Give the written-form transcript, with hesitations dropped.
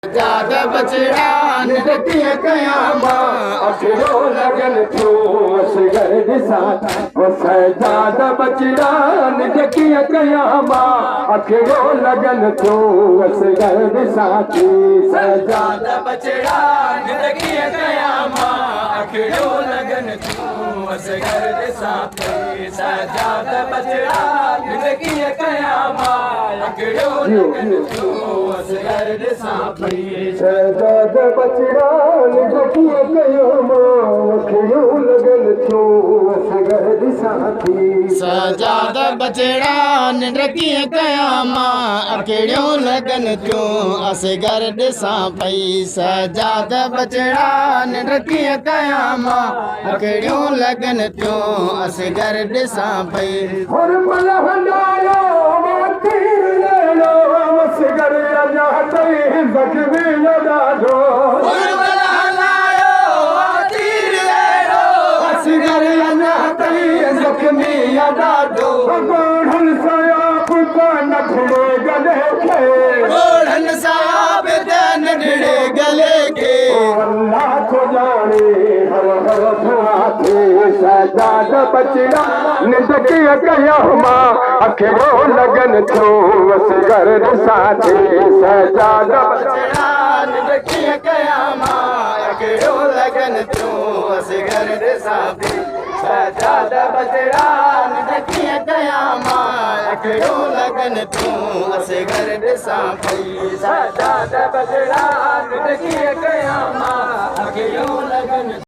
ज्यादा बचड़ा निरतिय कयामा अखिरो लगन थो असगर दिसाता ओ सजादा बचड़ा निरतिय कयामा अखिरो लगन थो असगर दिसाती सजादा बचड़ा निरतिय कयामा अखिरो लगन थो असगर दिसाती सजादा बचड़ा निरतिय कयामा अखिरो लगन थो असगर दिसाती सजादा बचड़ा निरतिय कयामा अखिरो लगन थो असगर दिसाती सजादा बचड़ा निरतिय कयामा अखिरो लगन थो असगर दिसां पई सजादा बचड़ा निरतिय कयामा अखिरो लगन थो असगर दिसां पई हुरमल हंडायो तीर लेलो असगर अजा तई ज़ख्मी लडाढो हुरमल हंडायो तीर लेलो असगर अजा तई ज़ख्मी लडाढो गोढ़न सायाब कान भिड़े गले खे गोढ़न सायाब कान भिड़े गले खे अल्लाह को जाने हर हर फुआते सजादा बचड़ा निरतिय कयामा अखिरो लगन थो असगर दिसाती सजादा बचड़ा निरतिय कयामा अखिरो लगन थो असगर दिसाती सजादा बचड़ा निरतिय कयामा अखिरो लगन थो असगर दिसां पई सजादा बचड़ा निरतिय कयामा अखिरो लगन